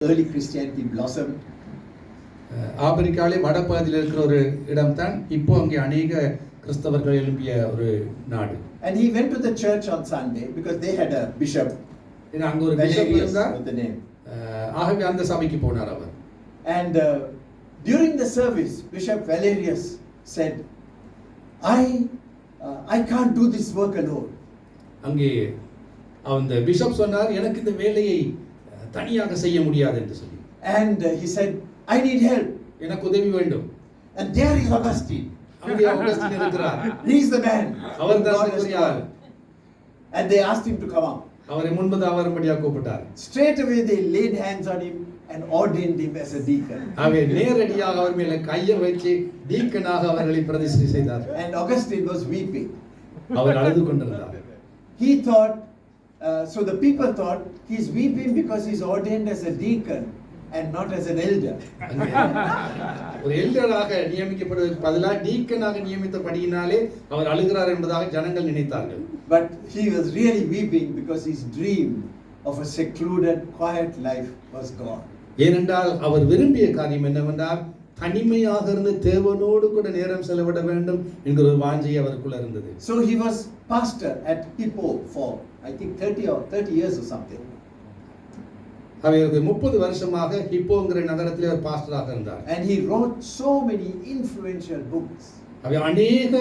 early Christianity blossomed. ஆப்பிரிக்காவிலே வடபகுதியில் இருக்கிற ஒரு இடம்தான் இப்போ அங்கே அநேக கிறிஸ்தவர்கள் எழும்பிய ஒரு நாடு. And he went to the church on Sunday because they had a bishop. அங்க ஒரு பிஷப் இருந்தார். With the name. ஆகவே அந்த சபைக்கு போனார் அவர். And during the service, Bishop Valerius said, I can't do this work alone. அங்கே அந்த பிஷப் சொன்னார், எனக்கு இந்த வேலையை தனியாக செய்ய முடியாது என்று சொல்லி. And he said, I need help. எனக்கு உதவி வேண்டும். And there is Augustine. அங்கே ஆகஸ்டின் இருக்கிறார். He is the man. அவர் தான் Periyar. And they asked him to come out. அவரை முன்பதாக வரும்படியாக கூப்பிட்டார். Straight away they laid hands on him and ordained him as a deacon. ஆகவே நேரடியாக அவர் மேல கையை வச்சு டீக்கனாக அவர்களை பிரதிஷ்டை செய்தார். And Augustine was weeping. அவர் அழுது கொண்டிருந்தார். He thought, so the people thought he's weeping because he's ordained as a deacon and not as an elder. ஒரு எல்டராக நியமிக்கப்படுவதற்கு பதிலாக டீக்கனாக நியமித்தபடியினாலே அவர் அழுகிறார் என்பதாக ஜனங்கள் நினைத்தார்கள். But he was really weeping because his dream of a secluded, quiet life was gone. ஏனென்றால் அவர் விரும்பிய காரியம் என்னவென்றால் தனிமையாக இருந்து தேவனோடு கூட நேரம் செலவிட வேண்டும் என்கிற ஒரு வாஞ்சை அவருக்குள்ள இருந்தது. So he was pastor at Hippo for I think 30 years or something. அவர் 30 வருஷமாக ஹிப்போங்கிற நகரத்திலே ஒரு பாஸ்டராக இருந்தார். And he wrote so many influential books. அவர் அநேக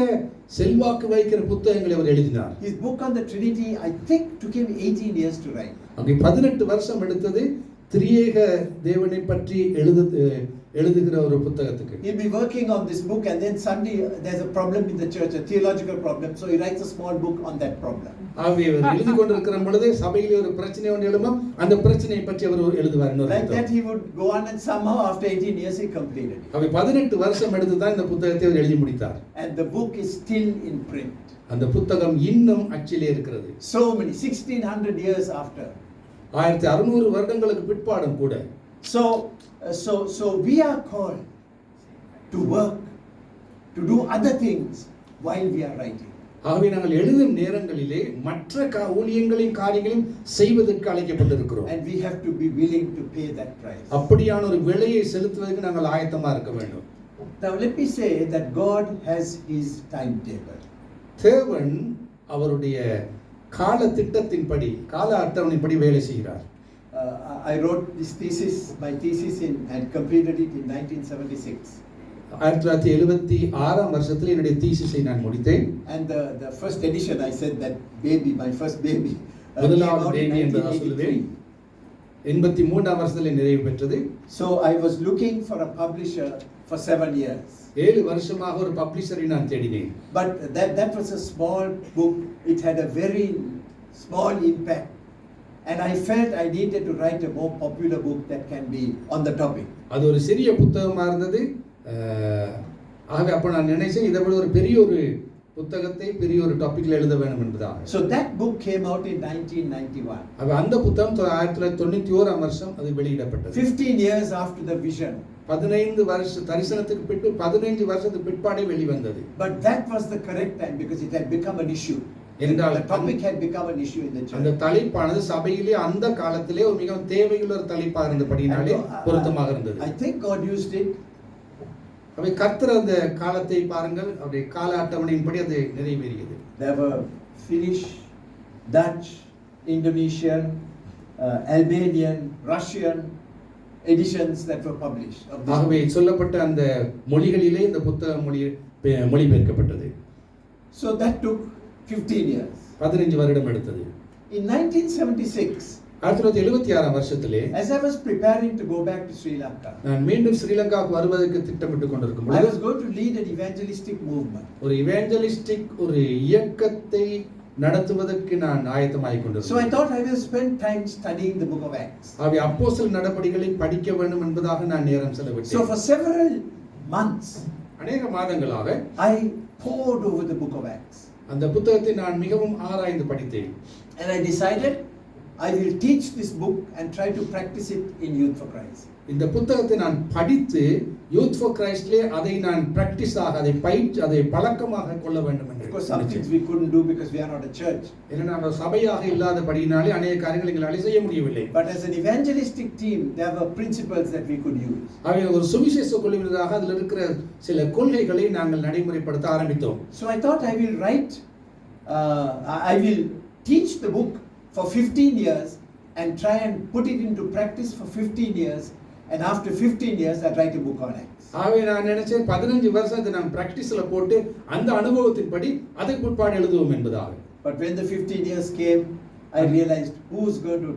செல்வாக்கு வைக்கிற புத்தகங்களை அவர் எழுதினார். His book on the Trinity I think took him 18 years to write. அங்கே 18 வருஷம் எடுத்தது திரியேக தேவனை பற்றி எழுதுகிற ஒரு புத்தகத்துக்கு. He'll be working on this book and then suddenly there's a problem in the church, a theological problem, so he writes a small book on that problem. ஆகவே அவர் எழுதி கொண்டிருக்கிற பொழுது சபையிலே ஒரு பிரச்சனை ஒன்று எழும்பும், அந்த பிரச்சனையை பற்றி அவர் எழுதுவார். Like that he would go on and somehow after 18 years he completed it. ஆகவே 18 வருஷம் எடுத்து தான் இந்த புத்தகத்தை அவர் எழுதி முடித்தார். And the book is still in print. அந்த புத்தகம் இன்னும் அச்சிலே இருக்கிறது. So many 1600 years after. 1600 வருடங்களுக்கு பிற்பாடும் கூட. So we are called to work, to do other things while we are writing. ஆகவே நாங்கள் எழுதும் நேரங்களிலே மற்ற ஊழியங்களின் காரியங்களையும் செய்வதற்கு அழைக்கப்பட்டிருக்கிறோம். And we have to be willing to pay that price. அப்படியான ஒரு விலையை செலுத்துவதற்கு நாங்கள் ஆயத்தமா இருக்க வேண்டும். Now let me say that God has his timetable. தேவன் அவருடைய கால திட்டத்தின்படி, கால அட்டவணைப்படி வேலை செய்கிறார். I wrote this thesis, my thesis and completed it in 1976. 1976 வருஷத்தில் என்னுடைய தீசிஸை நான் முடித்தேன். And the first edition I said that baby, my first baby, முதலாவது பேபி என்பதாக சொல்லுவேன். 83 வருஷத்தில் நிறைவு பெற்றது. So I was looking for a publisher for 7 years. 7 வருஷமாக ஒரு பப்ளிஷரை நான் தேடினேன். But that was a small book. It had a very small impact. And I felt I needed to write a more popular book that can be on the topic. அது ஒரு சிறிய புத்தகமா இருந்தது. ஆகவே அப்ப நான் நினைச்சேன் இதை விட ஒரு பெரிய ஒரு புத்தகத்தை பெரிய ஒரு டாபிக்ல எழுத வேண்டும் என்பதாக. So that book came out in 1991. அப்ப அந்த புத்தகம் 1991 வருஷம் அது வெளியிடப்பட்டது. 15 years after the vision. 15 வருஷ தரிசனத்துக்கு பிறகு 15 வருஷத்துக்கு பிற்பாடே வெளிவந்தது. But that was the correct time because it had become an issue. என்றால் the topic had become an issue in the church. அந்த தலைப்பானது சபையிலே அந்த காலத்திலே ஒரு மிகவும் தேவையுள்ள ஒரு தலைப்பா இருந்தபடினாலே பொருத்தமாக இருந்தது. I think God used it. அவை கர்த்தர் அந்த காலத்தை பாருங்கள், அவருடைய கால அட்டவணையின்படி அது நிறைவேறியது. There were Finnish, Dutch, Indonesian, Albanian, Russian editions that were published. ஆகவே சொல்லப்பட்ட அந்த மொழிகளிலே இந்த புத்தகம் மொழிபெயர்க்கப்பட்டது. So that took 15 years. 15 வருடம் எடுத்தது. In 1976, 1976 வருஷத்திலே as I was preparing to go back to Sri Lanka, நான் மீண்டும் ஸ்ரீலங்காவுக்கு வருவதற்கு திட்டமிட்டுக் கொண்டிருக்கும் I was going to lead an evangelistic movement. ஒரு இவாஞ்சலிஸ்டிக் ஒரு இயக்கத்தை நடத்துவதற்கு நான் ஆயத்தமாகிக் கொண்டிருந்தேன். So I thought I will spend time studying the book of Acts. ஆகவே அப்போஸ்தலர் நடபடிகளை படிக்க வேண்டும் என்பதாக நான் நேரம் செலவிட்டேன். So for several months, அநேக மாதங்களாக I pored over the book of Acts. அந்த புத்தகத்தை நான் மிகவும் ஆராய்ந்து படித்தேன். And I decided I will teach this book and try to practice it in Youth for Christ. இந்த புத்தகத்தை நான் படித்து யூத் ஃபார் கிரைஸ்ட்லே அதை நான் பிராக்டிஸாக அதை பழக்கமாக கொள்ள வேண்டும் என்று. Of course, some things we couldn't do because we are not a church. ஏன்னா நாங்கள் சபையாக இல்லாதபடியினாலே அநேக காரியங்களை எங்களால் செய்ய முடியவில்லை. But as an evangelistic team, there were principles that we could use. ஆகவே ஒரு சுவிசேஷ குழுவினராக அதில் இருக்கிற சில கொள்கைகளை நாங்கள் நடைமுறைப்படுத்த ஆரம்பித்தோம். So I thought I will teach the book for 15 years and try and put it into practice for 15 years. And after 15 years, I write a book on Acts. ஆகவே நான் நினைச்சேன் 15 வருஷம் இதை நான் பிராக்டிஸ்ல போட்டு அந்த அனுபவத்தின்படி அதை பிற்பாடு எழுதுவோம் என்பதாக. But when the 15 years came, I realized who's going to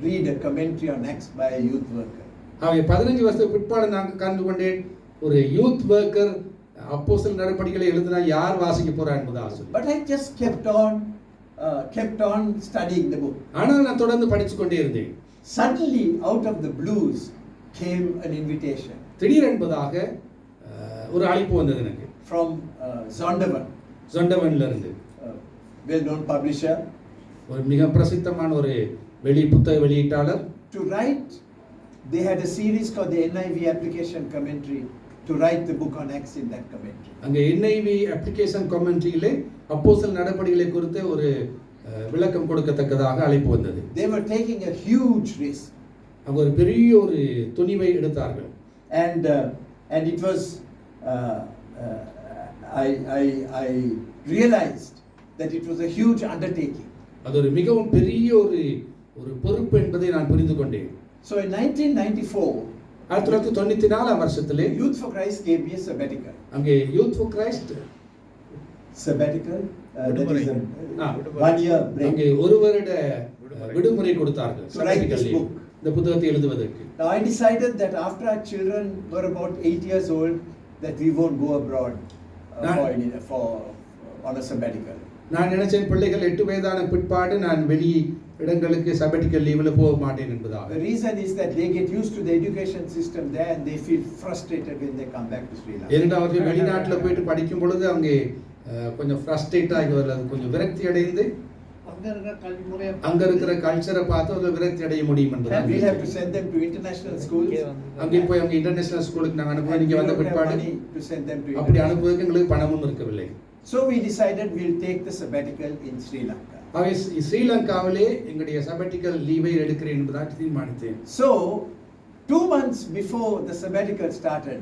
read a commentary on Acts by a youth worker. ஆகவே 15 வருஷத்துக்கு பிற்பாடு நான் கண்டு கொண்டேன் ஒரு யூத் ஒர்க்கர் அப்போஸ்தலர் நடபடிகளை எழுதினா யார் வாசிக்க போறா என்பதாக. But I just kept on studying the book. ஆனால் நான் தொடர்ந்து படித்து கொண்டே இருந்தேன். Suddenly, out of the blues, came an invitation. திடீரென்பதாக ஒரு அழைப்பு வந்தது எனக்கு. From Zondervan. Zondervanல இருந்து. Well-known publisher. ஒரு மிக பிரசித்தமான ஒரு புத்தக வெளியீட்டாளர். To write, they had a series called the NIV Application Commentary. To write the book on Acts in that commentary. அங்கே NIV Application Commentary-லே அப்போஸ்தலர் நடபடிகளை குறித்து ஒரு விளக்கம் கொடுக்கத்தக்கதாக அழைப்பு வந்தது. They were taking a huge risk. அவங்க ஒரு பெரிய ஒரு துணிவை எடுத்தார்கள். And it was I realized that it was a huge undertaking. அது ஒரு மிகவும் பெரிய ஒரு பொறுப்பு என்பதை நான் புரிந்து கொண்டேன். So in 1994 1994 வருஷத்திலே Youth for Christ gave me a sabbatical. அங்கே Youth for Christ sabbatical that is a 1 year break. அங்கே ஒரு வருட விடுமுறை கொடுத்தார்கள் இந்த புத்தகத்தை எழுதுவதற்கு. Now I decided that after our children were about 8 years old that we won't go abroad for on a sabbatical. நான் நினைச்சேன் பிள்ளைகள் 8 வயதான பிற்பாடு நான் வெளி இடங்களுக்கு sabbatical லீவ்ல போக மாட்டேன் என்பதாக. The reason is that they get used to the education system there and they feel frustrated when they come back to Sri Lanka. இரண்டாவது வெளிநாட்டுல போயிட்டு படிக்கும் பொழுது அவங்க கொஞ்சம் ஃப்ரஸ்ட்ரேட் ஆகி வரது கொஞ்சம் விரக்தி அடைந்து அங்க இருக்கிற கல்ச்சரை பார்த்து ஒரு விரக்தி அடைய முடியும் என்பதாக. We have to send them to international schools. அங்கே போய் அவங்க இன்டர்நேஷனல் ஸ்கூலுக்கு நாங்க அனுப்புவோம். நீங்க வந்த பிற்பாடு அப்படி அனுப்புவதற்கு எங்களுக்கு பணமும் இருக்கவில்லை. So we decided we'll take the sabbatical in Sri Lanka. அவை ஸ்ரீலங்காவிலே எங்களுடைய sabbatical லீவை எடுக்கிறேன் என்பதாக தீர்மானித்தேன். So 2 months before the sabbatical started,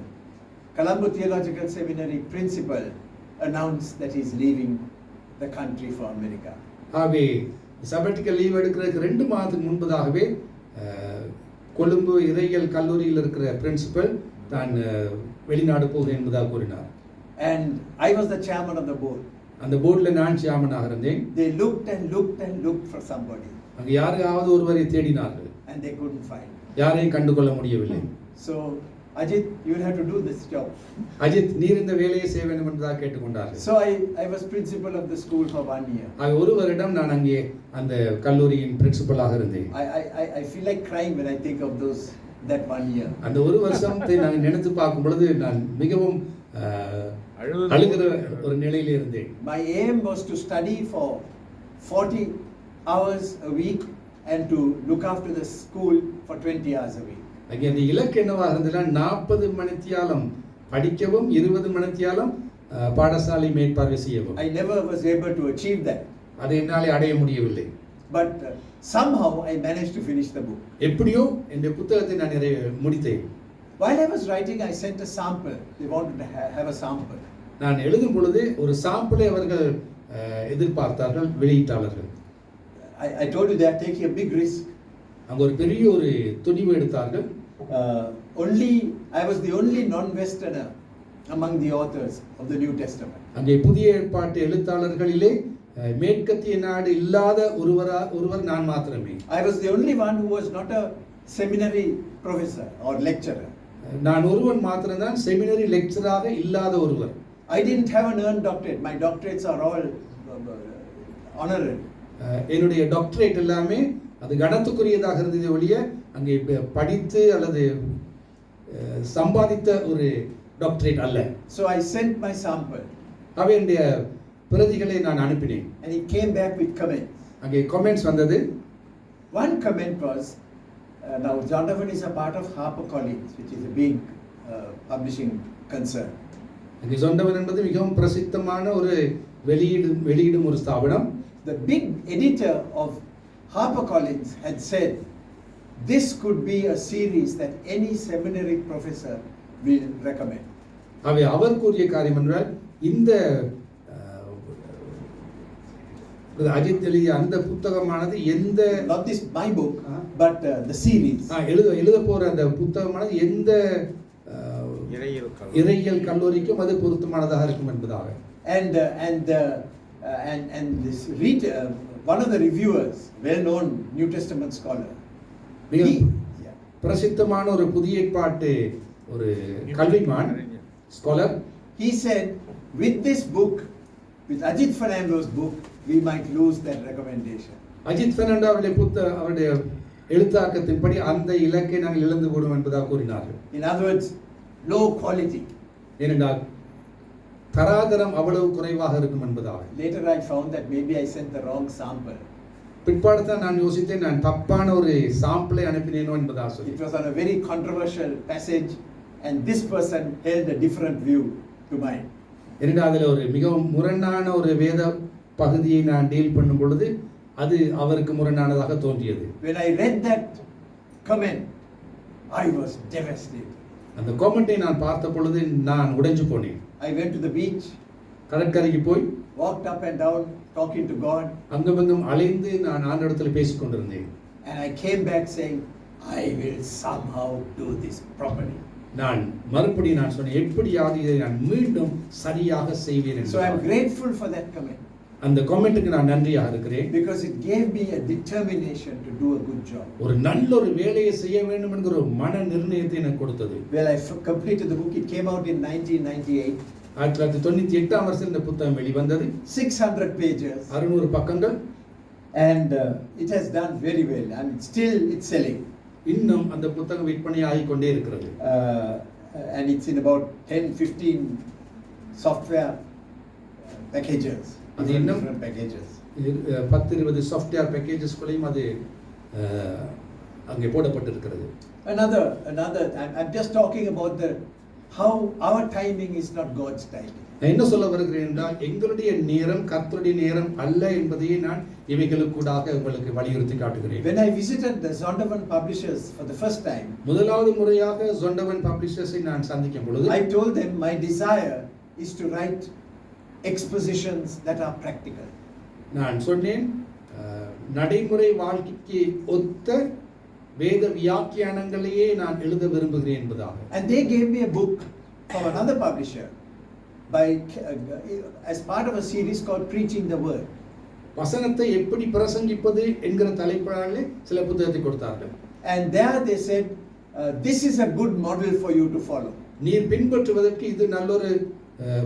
Colombo Theological Seminary principal announced that he's leaving the country for America. ஆகவே sabbatical லீவ் எடுக்கிறதுக்கு 2 மாதத்துக்கு முன்பதாகவே கொழும்பு இறையியல் கல்லூரியில் இருக்கிற பிரின்சிபல் தான் வெளிநாடு போகிறேன் என்பதாக கூறினார். And I was the chairman of the board. அந்த போர்ட்ல நான் சேர்மனாக இருந்தேன். They looked for somebody. அங்க யாரையாவது ஒருவரை தேடினார்கள். And they couldn't find. யாரையும் கண்டுகொள்ள முடியவில்லை. So Ajit, you will have to do this job. Ajith நீர் இந்த வேலையை செய்ய வேண்டும் என்பதாக கேட்டுக்கொண்டார்கள். So I was principal of the school for 1 year. ஒரு வருடம் நான் அங்கே அந்த கல்லூரியின் பிரின்சிபலாக இருந்தேன். I feel like crying when I think of that 1 year. அந்த ஒரு வருஷத்தை நான் நினைத்து பார்க்கும் பொழுது நான் மிகவும் அழுகிற ஒரு நிலையில இருந்தேன். My aim was to study for 40 hours a week and to look after the school for 20 hours a week. அங்கே அந்த இலக்கு என்னவாக இருந்ததுன்னா 40 மணித்தியாலம் படிக்கவும் 20 மணித்தியாலம் பாடசாலை மேற்பார்வை செய்யவும். I never was able to achieve that. அதை என்னாலே அடைய முடியவில்லை. But somehow I managed to finish the book. எப்படியோ இந்த புத்தகத்தை நான் முடித்தேன். While I was writing, I sent a sample. They wanted to have a sample. நான் எழுதும் பொழுது ஒரு சாம்பிளை அவர்கள் எதிர்பார்த்தார்கள் வெளியீட்டாளர்கள். I told you they are taking a big risk. அங்க ஒரு பெரிய ஒரு துணிவு எடுத்தார்கள். I was the only non-Westerner among the authors of the New Testament. அங்கே புதிய ஏற்பாட்டு எழுத்தாளர்களிலே மேற்கத்திய நாடு இல்லாத ஒருவர் நான் மாத்திரமே. I was the only one who was not a seminary professor or lecturer. நான் ஒருவன் மாத்திரம்தான் செமினரி லெக்சராக இல்லாத ஒருவர். I didn't have an earned doctorate. My doctorates are all honorary. என்னுடைய டாக்டரேட் எல்லாமே அது கணத்துக்குரியதாக இருந்ததை ஒழிய அங்கே படித்து அல்லது சம்பாதித்த ஒரு டாக்டரேட் அல்ல. So I sent my sample. அவனுடைய பிரதிகளை நான் அனுப்பினேன். And he came back with comments. அங்கே கமெண்ட்ஸ் வந்தது. One comment was, now Zondervan is a part of HarperCollins, which is a big publishing concern. இங்கே சொந்தவன் என்பது மிகவும் பிரசித்தமான ஒரு வெளியிடும் ஒரு ஸ்தாபனம். The big editor of HarperCollins had said, this could be a series that any seminary professor will recommend. அவை அவர் கூறிய காரியம் என்றால் இந்த அஜித் எழுதிய அந்த புத்தகமானது எந்த not this my book but the series எழுத போற அந்த புத்தகமானது எந்த இறையியல் கல்லூரிக்கும் அது பொருத்தமானதாக இருக்கும் என்பதாக. And this one of the reviewers, well known New Testament scholar, பிரசித்தமான ஒரு புதிய ஏற்பாட்டு ஒரு கல்விமான் scholar, he said with this book, with Ajit Fernando's book, we might lose that recommendation. Ajith Fernando அவருடைய எழுத்தாக்கத்தின்படி அந்த இலக்கை நாங்கள் இழந்து விடுவோம் என்பதாக கூறினார்கள். In other words, low quality. ஏனென்றால் தராதரம் அவ்வளவு குறைவாக இருக்கும் என்பதாக. Later I found that maybe I sent the wrong sample. பிற்பாடு தான் நான் யோசித்தேன், நான் தப்பான ஒரு சாம்பிளை அனுப்பினேனோ என்பதாக சொல்லி. It was on a very controversial passage and this person held a different view to mine. ஏனென்றால் அதில் ஒரு மிகவும் முரணான ஒரு வேத பகுதியை நான் டீல் பண்ணும் பொழுது அது அவருக்கு முரணானதாக தோன்றியது. When I read that comment, I was devastated. அந்த கமெண்டை நான் பார்த்த பொழுது நான் உடைஞ்சு போனேன். I went to the beach, கடற்கரைக்கு போய் walked up and down talking to God, அங்கமங்கும் அலைந்து நான் ஆண்டவரிடத்தில் பேசிக் கொண்டிருந்தேன். and I came back saying, I will somehow do this properly. நான் மறுபடியும் நான் சொன்னேன், எப்படியாவது இதை நான் மீண்டும் சரியாக செய்வேன் என்று. So I am grateful for that comment. அந்த கமெண்ட்டுக்கு நான் நன்றியாக இருக்கிறேன். Because it gave me a determination to do a good job. ஒரு நல்ல ஒரு வேலையை செய்ய வேண்டும் என்கிற ஒரு மன நிர்ணயத்தை எனக்கு கொடுத்தது. Well, I completed the book. It came out in 1998. 1998 வருஷம் இந்த புத்தகம் வெளிவந்தது. 600 pages. 600 பக்கங்கள். And it has done very well. And still it's selling. இன்னும் அந்த புத்தகம் விற்பனை ஆகிக் கொண்டே இருக்கிறது. And it's in about 10-15 software packages. அது இன்னும் different packages. 10-20 சாஃப்ட்வேர் பேக்கேஜஸ்களையும் அது அங்கே போடப்பட்டிருக்கிறது. Another I'm just talking about how our timing is not God's timing. நான் என்ன சொல்ல வருகிறேன் என்றால் எங்களுடைய நேரம் கர்த்தருடைய நேரம் அல்ல என்பதையே நான் இவைகளுக்கூடாக உங்களுக்கு வலியுறுத்தி காட்டுகிறேன். When I visited the Zondervan publishers for the first time, முதலாவது முறையாக Zondervan publishers-ஐ நான் சந்திக்கும் பொழுது I told them my desire is to write expositions that are practical. நான் சொன்னேன், நடைமுறை வாழ்க்கைக்கு ஒத்த வேத வியாக்கியானங்களையே நான் எழுத விரும்புகிறேன் என்பதாக. And they gave me a book from another publisher as part of a series called Preaching the Word. வசனத்தை எப்படி பிரசங்கிப்பது என்கிற தலைப்பிலே சில புத்தகத்தை கொடுத்தார்கள். And there they said, this is a good model for you to follow. நீர் பின்பற்றுவதற்கு இது நல்லொரு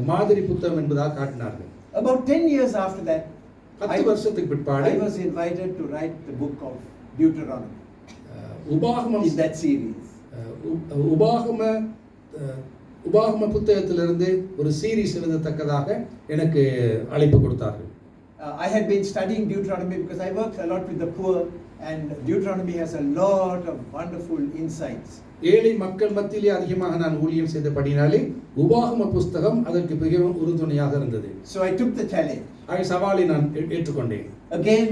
மாதிரி புத்தகம் என்பதாக காட்டினார்கள். About 10 years after that, 10 வருஷத்துக்கு பிற்பாடு I was invited to write the book of Deuteronomy. உபாகமம் in that series. உபாகம புத்தகத்திலிருந்து ஒரு சீரிஸ் எழுதத்தக்கதாக எனக்கு அழைப்பு கொடுத்தார்கள். I had been studying Deuteronomy because I work a lot with the poor, and Deuteronomy has a lot of wonderful insights. ஏழை மக்கள் மத்தியிலே அதிகமாக நான் ஊழியம் செய்தபடினாலே உபாகம புத்தகம் அதற்கு மிகவும் உறுதுணையாக இருந்தது. So I took the challenge. சவாலை நான் ஏற்றுக்கொண்டேன். Again,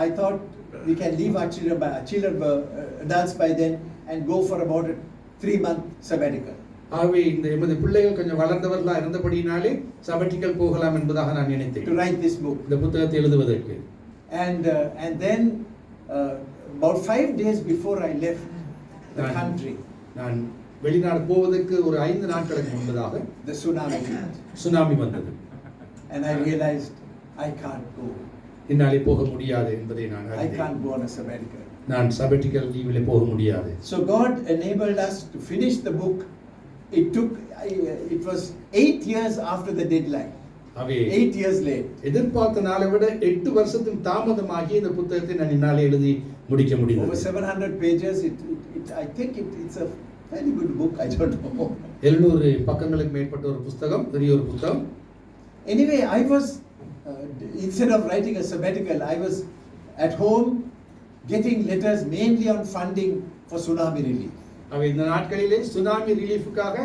I thought we can leave our children adults by then and go for about a 3-month sabbatical. ஆகவே இந்த எமது பிள்ளைகள் கொஞ்சம் வளர்ந்தவர்களாக இருந்தபடினாலே சபட்டிக்கல் போகலாம் என்பதாக நான் நினைத்தேன். To write this book. இந்த புத்தகத்தை எழுதுவதற்கு. And then about 5 days before I left the country, நான் வெளிநாடு போவதற்கு ஒரு 5 நாட்களுக்கு முன்பதாக the சுனாமி வந்தது. And I realized I can't go. என்னாலே போக முடியாது என்பதை நான் I can't go on a sabbatical. நான் sabbatical leave-ல போக முடியாது. So God enabled us to finish the book. It was 8 years after the deadline. 8 years late. எதிர்பார்த்த நாளை விட 8 வருஷத்துக்கு தாமதமாகி இந்த புத்தகத்தை நான் என்னாலே எழுதி முடிக்க முடிந்தது. Over 700 pages. I think it's a very good book. I don't know. 700 பக்கங்களுக்கு மேற்பட்ட ஒரு புத்தகம், பெரிய ஒரு புத்தகம். Anyway, I was instead of writing a sabbatical, I was at home getting letters mainly on funding for tsunami relief. அவை இந்த நாட்களிலே சுனாமி ரிலீஃபுக்காக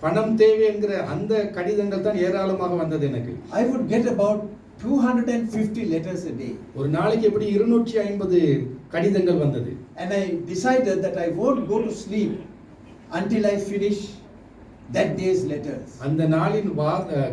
பணம் தேவை என்கிற அந்த கடிதங்கள் தான் ஏராளமாக வந்தது எனக்கு. I would get about 250 letters a day. ஒரு நாளைக்கு எப்படி 250 கடிதங்கள் வந்தது. And I decided that I won't go to sleep until I finish that day's letters. அந்த நாளின்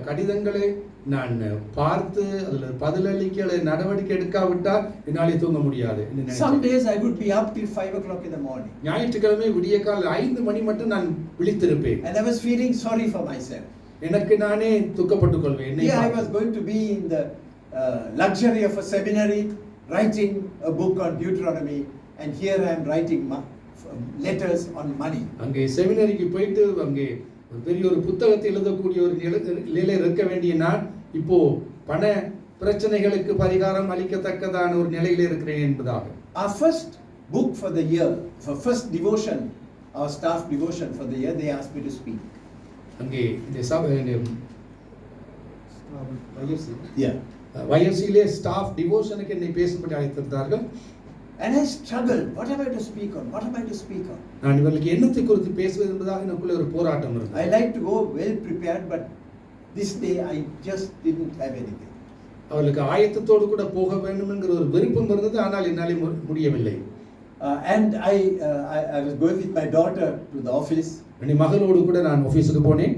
கடிதங்களை நான் பார்த்து அதில் பதிலளிக்க நடவடிக்கை எடுக்காவிட்டால் என்னாலே தூங்க முடியாது. Some days I would be up till 5 o'clock in the morning. ஞாயிற்றுக்கிழமை விடியற்காலை 5 மணி மட்டும் நான் விழித்திருப்பேன். And I was feeling sorry for myself. எனக்கு நானே துக்கப்பட்டுக் கொள்வேன். Yeah, I was going to be in the luxury of a seminary, writing a book on Deuteronomy, and here I am writing letters on money. அங்கே செமினரிக்கு போயிட்டு அங்கே ஒரு பெரிய ஒரு புத்தகத்தை எழுதக்கூடிய ஒரு நிலையில இருக்க வேண்டிய நான் இப்போ பண பிரச்சனைகளுக்கு பரிகாரம் அளிக்கத்தக்கதான ஒரு நிலையில இருக்கிறேன் என்பதாக. Our first book for the year, for first devotion, our staff devotion for the year, they asked me to speak. அங்கே இந்த YFC-லே ஸ்டாஃப் டிவோஷனுக்கு என்னை பேசும்படி அழைத்திருந்தார்கள். And I struggled. What am I to speak on? What am I to speak on? நான் இவர்களுக்கு என்னத்தை குறித்து பேசுவது என்பதாக எனக்குள்ள ஒரு போராட்டம் இருந்தது. I like to go well prepared, but this day I just didn't have anything. அவர்களுக்கு ஆயத்தத்தோடு கூட போக வேண்டும் என்கிற ஒரு விருப்பம் இருந்தது, ஆனால் என்னாலே முடியவில்லை. And I was going with my daughter to the office. என் மகளோடு கூட நான் ஆபீஸுக்கு போனேன்.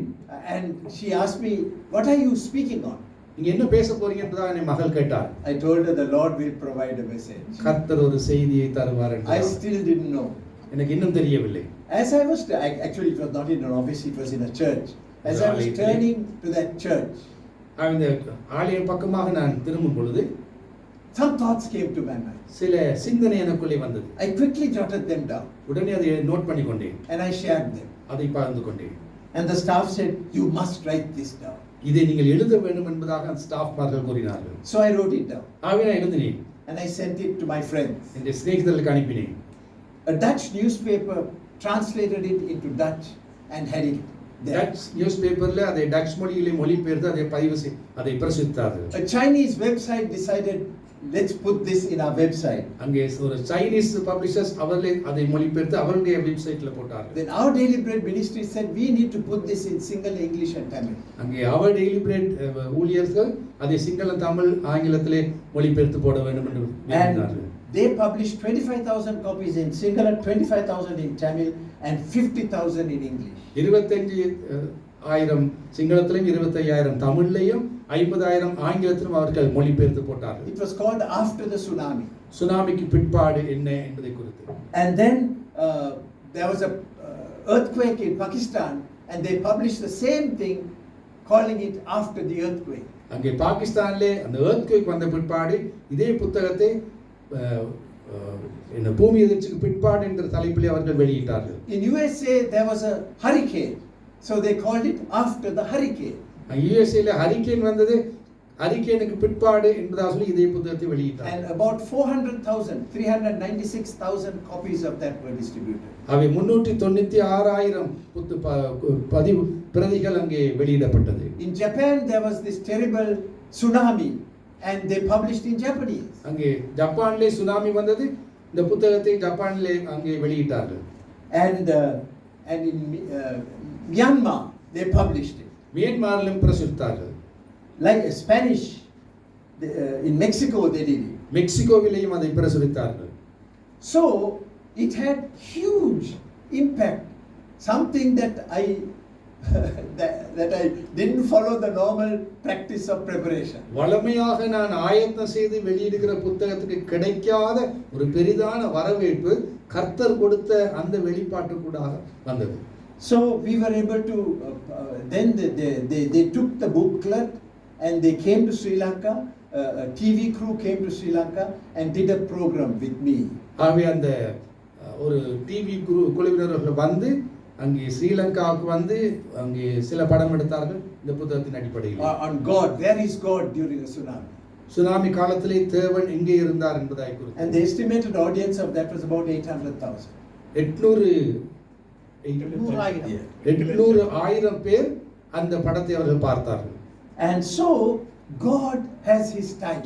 And she asked me, "What are you speaking on?" நீங்க என்ன பேச போறீங்க என்பதாக என் மகள் கேட்டார். I told her the Lord will provide a message. கர்த்தர் ஒரு செய்தியை தருவார் என்றார். I still didn't know. எனக்கு இன்னும் தெரியவில்லை. As I was actually it was not in an office, it was in a church. As I was turning to that church, இந்த ஆலயம் பக்கமாக நான் திரும்பும் பொழுது some thoughts came to my mind. சில சிந்தனை எனக்குள்ளே வந்தது. I quickly jotted them down. உடனே அதை நோட் பண்ணி கொண்டேன். And I shared them. அதை பகிர்ந்து கொண்டேன். And the staff said, "You must write this down." இதை நீங்கள் எழுத வேண்டும் என்பதாக அந்த ஸ்டாஃப்மார்கள் கூறினார்கள். So I wrote it down. ஆகவே நான் எழுதினேன். And I sent it to my friends. என் சிநேகிதர்களுக்கு அனுப்பினேன். A Dutch newspaper translated it into Dutch and had it there. Touch news பேப்பர்ல அதை டச் மொழியிலே மொழிபெயர்த்து அதை பிரசுரித்தார்கள். A Chinese website decided, let's put this in our website. அங்கே ஒரு Chinese publishers அவர்களே அதை மொழிபெயர்த்து அவருடைய வெப்சைட்ல போட்டார்கள். Then our Daily Bread ministry said we need to put this in single English and Tamil. அங்கே அவர் டெய்லி பிரெட் ஊழியர்கள் அதை சிங்களம் தமிழ் ஆங்கிலத்திலே மொழிபெயர்த்து போட வேண்டும் என்று விரும்பினார்கள். They published 25,000 copies in Sinhala, 25,000 in Tamil and 50,000 in English. 25,000 சிங்களத்திலும் 25,000 தமிழ்லையும் 50,000 ஆங்கிலத்திலும் அவர்கள் மொழிபெயர்த்து போட்டார்கள். It was called After the Tsunami. சுனாமிக்கு பிற்பாடு என்ன என்பதை குறித்து. And then there was a earthquake in Pakistan and they published the same thing calling it After the Earthquake. அங்கே பாகிஸ்தானிலே அந்த earthquake வந்த பிற்பாடு இதே புத்தகத்தை இந்த பூமி எதிர்ச்சிக்கு பிற்பாடு என்ற தலைப்பிலே அவர்கள் வெளியிட்டார்கள். In USA there was a hurricane, so they called it After the Hurricane. யுஎஸ்ஏல ஹரிகேன் வந்தது, ஹரிகேனுக்கு பிற்பாடு என்பதாக சொல்லி இதே புத்தகத்தை வெளியிட்டார்கள். And about 396,000 copies of that were distributed. அவை 396,000 பதிவு பிரதிகள் அங்கே வெளியிடப்பட்டது. In Japan there was this terrible tsunami and they published in Japanese. அங்கே ஜப்பானிலே சுனாமி வந்தது, இந்த புத்தகத்தை ஜப்பானிலே அங்கே வெளியிட்டார்கள். And in Myanmar they published it. மியான்மரிலும் பிரசுரித்தார்கள். Like Spanish in Mexico they did it. மெக்சிகோவிலேயும் அதை பிரசுரித்தார்கள். So it had huge impact, something that I that I didn't follow the normal practice of preparation. வளமையாக நான் ஆயத்தம் செய்து வெளியிடுகிற புத்தகத்துக்கு கிடைக்காத ஒரு பெரிதான வரவேற்பு கர்த்தர் கொடுத்த அந்த வெளிப்பாட்டுக்கூடாக வந்தது. So we were able to then they took the booklet and they came to Sri Lanka. A TV crew came to Sri Lanka and did a program with me. ஆகவே அந்த ஒரு டிவி குழுவினர்கள் வந்து அங்கே ஸ்ரீலங்காவுக்கு வந்து அங்கே சில படம் எடுத்தார்கள் இந்த புத்தகத்தின் அடிப்படையில். On God, where is God during the tsunami? Tsunami காலத்திலே தேவன் எங்கே இருந்தார் என்பதை குறித்து. And the estimated audience of that was about 800,000. 800,000 பேர் அந்த படத்தை அவர்கள் பார்த்தார்கள். And so God has his time.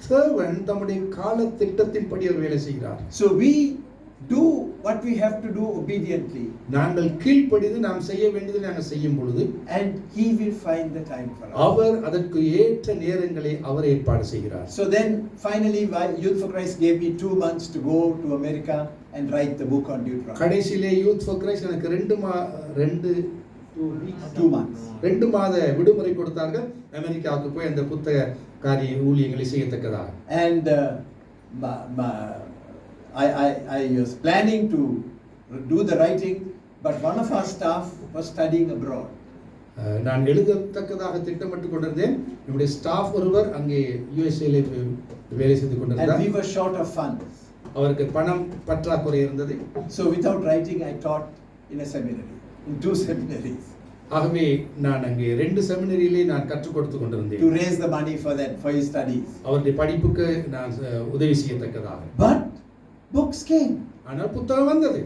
தேவன் தம்முடைய கால திட்டத்தின்படி அவர் வேலை செய்கிறார். So we do what we have to do obediently. நாங்கள் கீழ்ப்படிந்து நாம் செய்ய வேண்டியதை நாங்கள் செய்யும் பொழுது And he will find the time for us. அவர் அதற்கு ஏற்ற நேரங்களை அவர் ஏற்பாடு செய்கிறார். So then finally Youth for Christ gave me 2 months to go to America and write the book on Deuteronomy. கடைசியிலே யூத் ஃபார் கிரைஸ்ட் எனக்கு 2 months. 2 மாத விடுமுறை கொடுத்தார்கள் அமெரிக்காவுக்கு போய் அந்த புத்தக காரிய ஊழியங்களை செய்யத்தக்கதாக. And I was planning to do the writing, but one of our staff was studying abroad. நான் எழுதத்தக்கதாக திட்டமிட்டு கொண்டிருந்தேன். நம்முடைய ஸ்டாஃப் ஒருவர் அங்கே யுஎஸ்ஏல வேலை செய்து And கொண்டிருந்தார். we were short of funds. அவருக்கு பணம் பற்றாக்குறை இருந்தது. So without writing, I taught in a seminary, in 2 seminaries. ஆகவே நான் அங்கே 2 செமினரியிலே நான் கற்றுக் கொடுத்து கொண்டிருந்தேன். To raise the money for his studies. அவருடைய படிப்புக்கு நான் உதவி செய்யத்தக்கதாக. But books came. ஆனால் புத்தகம் வந்தது.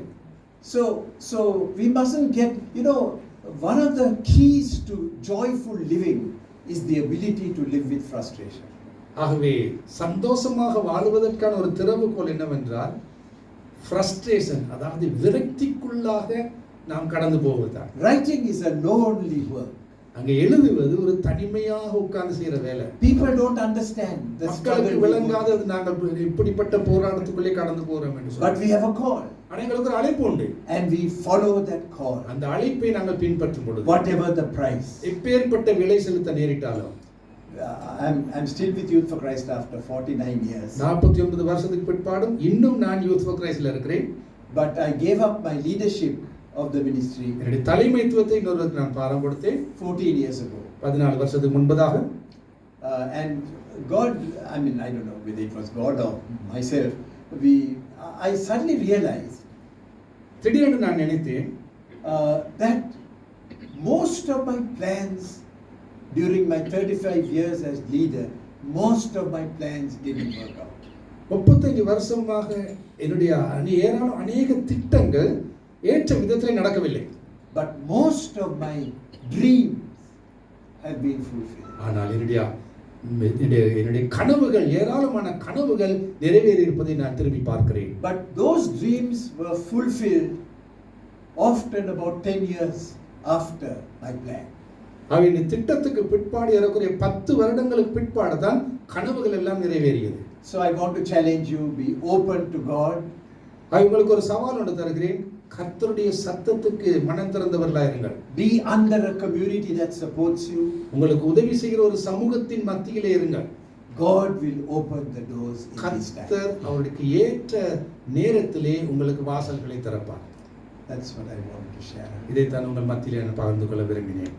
So we mustn't get, one of the keys to joyful living is the ability to live with frustration. ஆகவே சந்தோஷமாக வாழ்வதற்கான ஒரு திறவுகோல் என்னவென்றால் ஃப்ரஸ்ட்ரேஷன், அதாவது விரக்திக்குள்ளாக நாம் கடந்து போவதுதான். Writing is a lonely work. அங்கே எழுதுவது ஒரு தனிமையாக உட்கார்ந்து செய்யற வேலை. People don't understand the struggle. மக்களுக்கு விளங்காதது நாங்கள் இப்படிப்பட்ட போராட்டத்துக்குள்ளே கடந்து போறோம் என்று But we have a call. அனைவருக்கு ஒரு அழைப்பு உண்டு. And we follow that call. அந்த அழைப்பை நாங்கள் பின்பற்றும் பொழுது Whatever the price. எப்பேற்பட்ட விலை செலுத்த நேரிட்டாலும். I'm still with Youth for Christ after 49 years. 49 வருஷத்துக்கு பிற்பாடும் இன்னும் நான் யூத் ஃபார் கிரைஸ்ட்ல இருக்கிறேன். But I gave up my leadership of the ministry. என்னுடைய தலைமைத்துவத்தை இன்னொருவருக்கு நான் பாரம் கொடுத்தேன் 14 years ago. 14 வருஷத்துக்கு முன்பதாக. And God, I don't know whether it was God or myself, I suddenly realized திடீரென்று நான் நினைத்தேன் that most of my plans during my 35 years as leader, most of my plans didn't work out. 35 வருஷமாக என்னுடைய அநேக திட்டங்கள் ஏற்ற விதத்தில் நடக்கவில்லை. But most of my dreams have been fulfilled. ஆனால் என்னுடைய கனவுகள், ஏராளமான கனவுகள் நிறைவேறி இருப்பதை நான் திரும்பி பார்க்கிறேன். But those dreams were fulfilled often about 10 years after my plan. அவன் திட்டத்துக்கு பிற்பாடு ஏறக்குறைய 10 வருடங்களுக்கு பிற்பாடு தான் கனவுகள் எல்லாம் நிறைவேறியது. So I want to challenge you, be open to God. உங்களுக்கு ஒரு சவால் ஒன்று தருகிறேன். கர்த்தருடைய சத்தத்துக்கு மனம் திறந்தவர்களாக இருங்கள். Be under a community that supports you. உங்களுக்கு உதவி செய்கிற ஒரு சமூகத்தின் மத்தியிலே இருங்கள். God will open the doors in His time. கர்த்தர் அவருக்கு ஏற்ற நேரத்திலே உங்களுக்கு வாசல்களை திறப்பார். That's what I want to share. இதைத்தான் உங்கள் மத்தியிலே நான் பகிர்ந்து கொள்ள விரும்பினேன்.